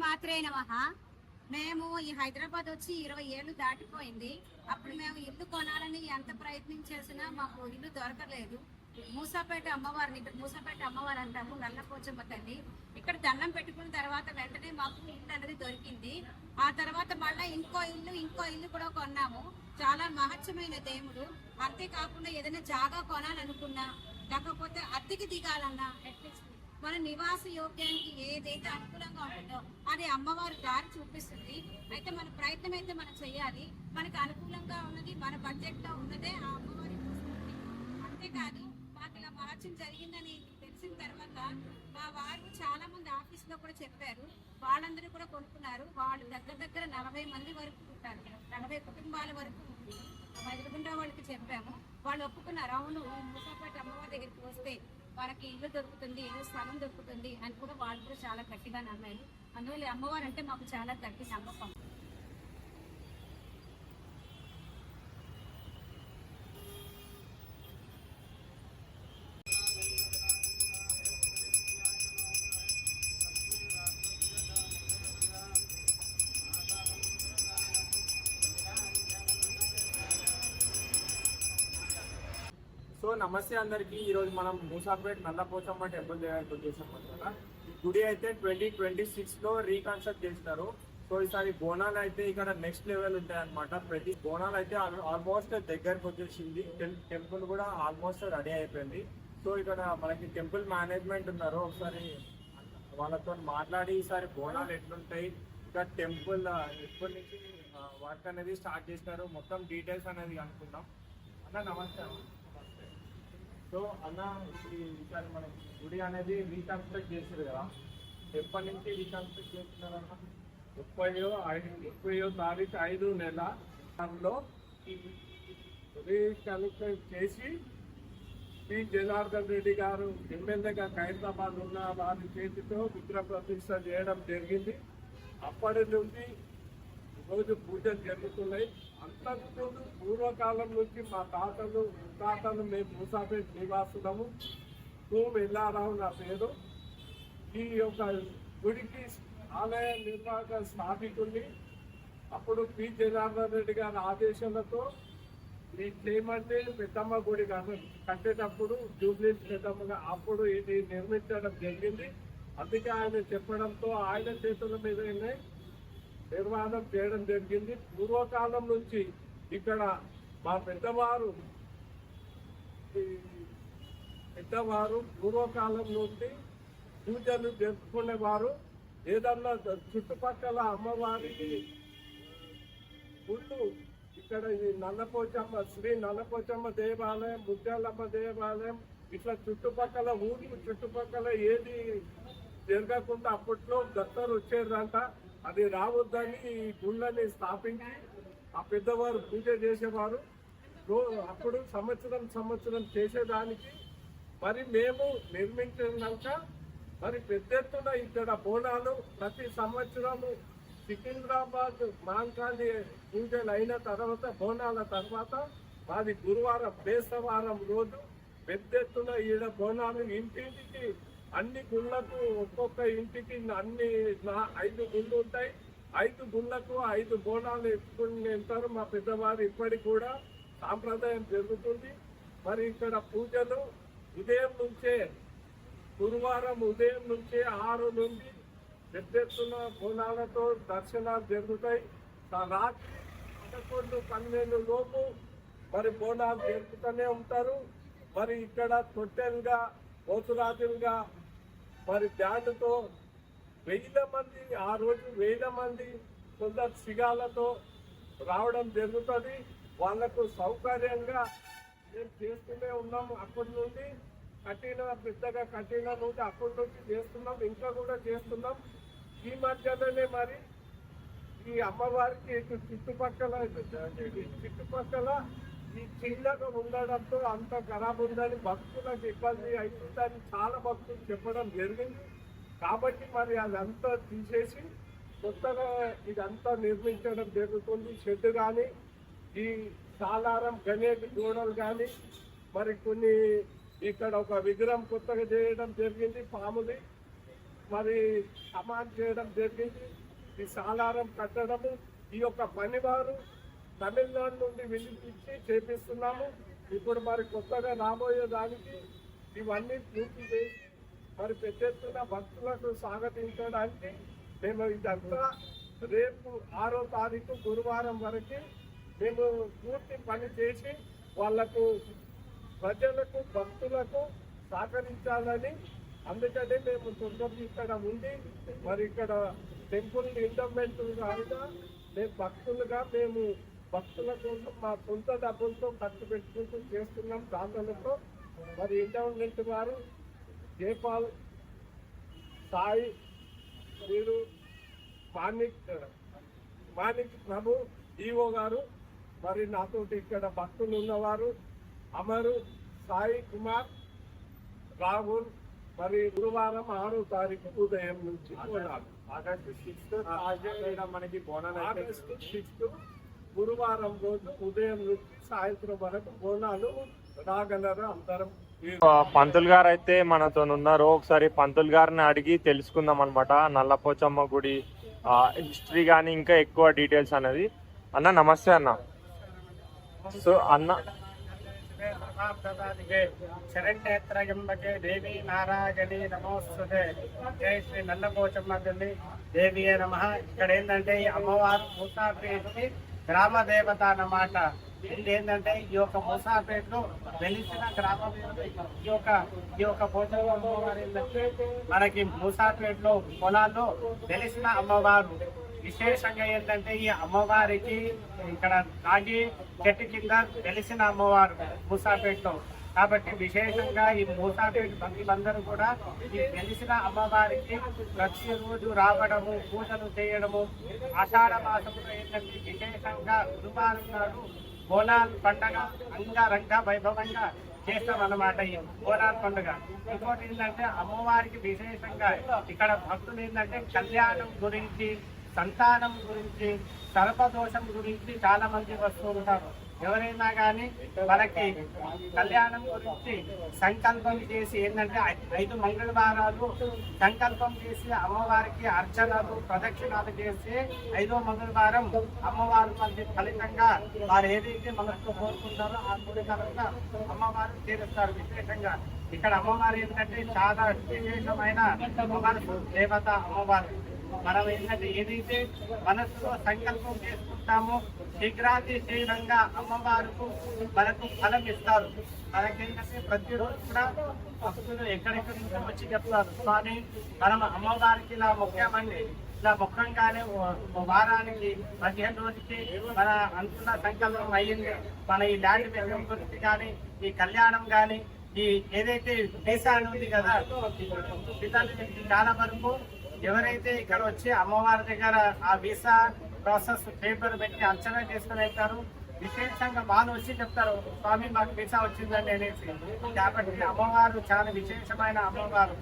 మాత్రే నమః. మేము ఈ హైదరాబాద్ వచ్చి 20 ఏళ్ళు దాటిపోయింది. అప్పుడు మేము ఇల్లు కొనాలని ఎంత ప్రయత్నం చేసినా మాకు ఇల్లు దొరకలేదు. మూసాపేట అమ్మవారిని, ఇక్కడ మూసాపేట అమ్మవారు అంటాము, నల్లపోచమ్మ తల్లి. ఇక్కడ దండం పెట్టుకున్న తర్వాత వెంటనే మాకు ఇల్లు అనేది దొరికింది. ఆ తర్వాత మళ్ళీ ఇంకో ఇల్లు కూడా కొన్నాము. చాలా మహత్యమైన దేవుడు. అంతేకాకుండా ఏదైనా జాగా కొనాలనుకున్నా, లేకపోతే అద్దెకి దిగాలన్నా, అట్లీస్ట్ మన నివాస యోగ్యానికి ఏదైతే అనుకూలంగా ఉంటుందో అది అమ్మవారు దారి చూపిస్తుంది. అయితే మన ప్రయత్నం అయితే మనం చేయాలి. మనకు అనుకూలంగా ఉన్నది, మన బడ్జెట్ లో ఉన్నదే ఆ అమ్మవారి చూస్తుంది. అంతేకాదు మాకు ఇలా మహత్యం జరిగిందని తెలిసిన తర్వాత మా వారు చాలా మంది ఆఫీస్ లో కూడా చెప్పారు. వాళ్ళందరూ కూడా కొనుక్కున్నారు. వాళ్ళు దగ్గర 40 మంది వరకు ఉంటారు, 40 కుటుంబాల వరకు ఉంది. ఎదురుగుండా వాళ్ళకి చెప్పాము, వాళ్ళు ఒప్పుకున్నారు. అవును, మూసాపేట అమ్మవారి దగ్గరికి వస్తే మనకి ఇల్లు దొరుకుతుంది, ఇల్లు స్థలం దొరుకుతుంది అని కూడా వాళ్ళు కూడా చాలా గట్టిగా నమ్మారు. అందువల్ల అమ్మవారు అంటే మాకు చాలా గట్టి నమ్మకం. సో నమస్తే అందరికి. ఈరోజు మనం మూసాపేట్ నల్లపోచమ్మ టెంపుల్ దగ్గరికి వచ్చేసాం అనమాట. ఈ గుడి అయితే 2026 లో రీకన్స్ట్రక్ట్ చేసినారు. సో ఈసారి బోనాలు అయితే ఇక్కడ నెక్స్ట్ లెవెల్ ఉంటాయి అనమాట. ప్రతి బోనాలు అయితే ఆల్మోస్ట్ దగ్గరకు వచ్చేసింది. టెంపుల్ కూడా ఆల్మోస్ట్ రెడీ అయిపోయింది. సో ఇక్కడ మనకి టెంపుల్ మేనేజ్మెంట్ ఉన్నారు, ఒకసారి వాళ్ళతో మాట్లాడి ఈసారి బోనాలు ఎట్లుంటాయి, ఇంకా టెంపుల్ ఎప్పటి నుంచి వర్క్ అనేది స్టార్ట్ చేసినారు, మొత్తం డీటెయిల్స్ అనేది అనుకుందాం. అన్న నమస్తే. సో అన్న, ఈసారి మన గుడి అనేది రీకన్స్ట్రక్ట్ చేశారు కదా, ఎప్పటి నుంచి రీకన్స్ట్రక్ట్ చేస్తున్నారన్న? 30వ తారీఖు 5వ నెలలో రీకన్స్ట్రక్ట్ చేసి పి జనార్దన్ రెడ్డి గారు ఎమ్మెల్యేగా ఖైరతాబాద్ ఉన్న వారి చేతితో విగ్రహ ప్రతిష్ట చేయడం జరిగింది. అప్పటి నుండి రోజు పూజలు జరుగుతున్నాయి. అంతకుముందు పూర్వకాలం నుంచి మా తాతలు మేము మూసాపేట నివాసులము. ఎల్లారావు నా పేరు. ఈ యొక్క గుడికి ఆలయ నిర్వాహక స్థాపికుల్ని అప్పుడు పి జనార్దన్ రెడ్డి గారి ఆదేశాలతో ఈ చేయమంటే పెద్దమ్మ గుడి కట్టేటప్పుడు జూబ్లీ పెద్దమ్మగా అప్పుడు ఇది నిర్మించడం జరిగింది. అందుకే ఆయన చెప్పడంతో ఆయన చేతుల మీదనే నిర్మాణం చేయడం జరిగింది. పూర్వకాలం నుంచి ఇక్కడ మా పెద్దవారు పూర్వకాలం నుండి పూజలు జరుపుకునేవారు. ఏదన్నా చుట్టుపక్కల అమ్మవారికి గుళ్ళు ఇక్కడ ఈ నల్లపోచమ్మ, శ్రీ నల్లపోచమ్మ దేవాలయం, ముత్యాలమ్మ దేవాలయం, ఇట్లా చుట్టుపక్కల ఊరికి చుట్టుపక్కల ఏది జరగకుండా అప్పట్లో దత్తరు వచ్చేదంట. అది రావద్దని ఈ గుళ్ళని స్థాపించి ఆ పెద్దవారు పూజ చేసేవారు. అప్పుడు సంవత్సరం చేసేదానికి మరి మేము నిర్మించినాక మరి పెద్ద ఎత్తున ఇక్కడ బోనాలు ప్రతి సంవత్సరము సికింద్రాబాద్ మాంకాళి పూజలు అయిన తర్వాత బోనాల తర్వాత మాది గురువారం బేస్తవారం రోజు పెద్ద ఎత్తున ఈడ బోనాలు ఇంటింటికి అన్ని గుళ్ళకు ఒక్కొక్క ఇంటికి 5 గుళ్ళు ఉంటాయి. 5 గుళ్ళకు 5 బోనాలు ఎత్తుకుని వెళ్తారు మా పెద్దవారు. ఇప్పటికి కూడా సాంప్రదాయం జరుగుతుంది. మరి ఇక్కడ పూజలు ఉదయం నుంచే, గురువారం ఉదయం నుంచే 6 నుండి పెద్ద ఎత్తున బోనాలతో దర్శనాలు జరుగుతాయి. రాత్రి 11-12 లోపు మరి బోనాలు జరుపుతూనే ఉంటారు. మరి ఇక్కడ తొట్టెలుగా, పోతురాజులుగా మరి బ్యాండ్తో 1000 మంది, ఆ రోజు 1000 మంది కొందరు సిగాలతో రావడం జరుగుతుంది. వాళ్లకు సౌకర్యంగా మేము చేస్తూనే ఉన్నాము. అప్పటి నుండి పెద్దగా కట్టిన నుండి అప్పటి నుంచి చేస్తున్నాం, ఇంకా కూడా చేస్తున్నాం. ఈ మధ్యలోనే మరి ఈ అమ్మవారికి చుట్టుపక్కల ఈ చిన్నగా ఉండడంతో అంత ఖరాబ్ ఉందని భక్తులకు ఇబ్బంది అవుతుందని చాలా భక్తులు చెప్పడం జరిగింది. కాబట్టి మరి అదంతా తీసేసి కొత్తగా ఇదంతా నిర్మించడం జరుగుతుంది. షెడ్ కానీ, ఈ సాలారం గణేష్ గోడలు కానీ, మరి కొన్ని ఇక్కడ ఒక విగ్రహం కొత్తగా చేయడం జరిగింది పాముది. మరి సమాన్ చేయడం జరిగింది. ఈ సాలారం కట్టడము ఈ యొక్క పని వారు తమిళనాడు నుండి వినిపించి చేపిస్తున్నాము. ఇప్పుడు మరి కొత్తగా రాబోయే దానికి ఇవన్నీ పూర్తి చేసి మరి పెద్ద ఎత్తున భక్తులకు స్వాగతించడానికి మేము ఇదంతా రేపు 6వ తారీఖు గురువారం వరకు మేము పూర్తి పని చేసి వాళ్లకు ప్రజలకు భక్తులకు సహకరించాలని, అందుకనే మేము దుర్గం ఇక్కడ ఉండి మరి ఇక్కడ టెంపుల్ ఇండమెంట్ అయినా మేము భక్తులుగా మేము భక్తుల కోసం మా సొంత డబ్బులతో ఖర్చు పెట్టుకుంటూ చేస్తున్నాం దాతలతో. మరి ఇండమెంట్ వారు జయపాల్ సాయి మీరు మాణిక్ ప్రభు ఈఓ గారు, మరి నాతోటి ఇక్కడ భక్తులు ఉన్నవారు అమరు సాయి కుమార్ రాహుల్. మరి గురువారం 6వ తారీఖు ఉదయం నుంచి బోనాలు. ఆగస్టు 6th మనకి బోనాలు ఆగస్టు 6th గురువారం రోజు ఉదయం నుంచి సాయంత్రం వరకు బోనాలు రాగలరు అందరం. పంతులు గారు అయితే మనతో ఉన్నారు. ఒకసారి పంతులు గారిని అడిగి తెలుసుకుందాం అనమాట నల్లపోచమ్మ గుడి హిస్టరీ కానీ ఇంకా ఎక్కువ డీటెయిల్స్ అనేది. అన్న నమస్తే అన్న. సో అన్న శరణ్యేత్రయంబకే దేవి నారాయణి నమోస్తుతే. జై శ్రీ నల్లపోచమ్మ తల్లి దేవియే నమః. ఇక్కడ ఏంటంటే ఈ అమ్మవారు మూసాపేటకి గ్రామ దేవత అన్నమాట. ఇది ఏంటంటే ఈ యొక్క మూసాపేటలో వెలిసిన గ్రామ దేవత ఈ యొక్క పోచమ్మ అమ్మవారు ఏంటంటే మనకి మూసాపేటలో పొలాల్లో వెలిసిన అమ్మవారు. విశేషంగా ఏంటంటే ఈ అమ్మవారికి ఇక్కడ నాగి చెట్టు కింద వెలిసిన అమ్మవారు మూసాపేటలో. కాబట్టి విశేషంగా ఈ మూసాపేట భక్తులందరూ కూడా ఈ వెలిసిన అమ్మవారికి ప్రతిరోజు రావడము, పూజలు చేయడము. ఆషాఢ మాసంలో ఏంటంటే విశేషంగా గురువారం నాడు బోనాల పండగ అంగరంగ వైభవంగా చేస్తాం అన్నమాట. ఈ బోనాల పండుగ. ఇంకోటి ఏంటంటే అమ్మవారికి విశేషంగా ఇక్కడ భక్తులు ఏంటంటే కళ్యాణం గురించి, సంతానం గురించి, సర్పదోషం గురించి చాలా మంది వస్తూ ఉంటారు. ఎవరైనా కానీ మనకి కళ్యాణం గురించి సంకల్పం చేసి ఏంటంటే 5 మంగళవారాలు సంకల్పం చేసి అమ్మవారికి అర్చనలు ప్రదక్షిణాలు చేసి 5వ మంగళవారం అమ్మవారు ఫలితంగా వారు ఏదైతే మనకు కోరుకుంటారో ఆ కోరికలంతా అమ్మవారు తీరుస్తారు. విశేషంగా ఇక్కడ అమ్మవారు ఏంటంటే చాలా విశేషమైన అమ్మవారు దేవత అమ్మవారు. మనం ఏంటంటే ఏదైతే మనసులో సంకల్పం చేసుకుంటామో శీఘ్రంగా అమ్మవారికి మనకు ఫలం ఇస్తారు. మనకేంటంటే ప్రతిరోజు కూడా భక్తులు ఎక్కడెక్కడి నుంచి వచ్చి చెప్తారు, కానీ మనం అమ్మవారికి ఇలా మొక్కామండి, ఇలా మొక్కంగానే వారానికి 15 రోజుకి మన అనుకున్న సంకల్పం అయ్యింది. మన ఈ ల్యాండ్ విషయం గురించి కానీ, ఈ కళ్యాణం కానీ, ఈ ఏదైతే దేశాన్ని ఉంది కదా పిల్లలు చాలా వరకు ఎవరైతే ఇక్కడ వచ్చి అమ్మవారి దగ్గర ఆ వీసా ప్రాసెస్ పేపర్ పెట్టి అంచనా చేసుకుని వెళ్తారు. విశేషంగా వాళ్ళు వచ్చి చెప్తారు, స్వామి మాకు వీసా వచ్చిందండి అనేసి. కాబట్టి అమ్మవారు చాలా విశేషమైన అమ్మవారు.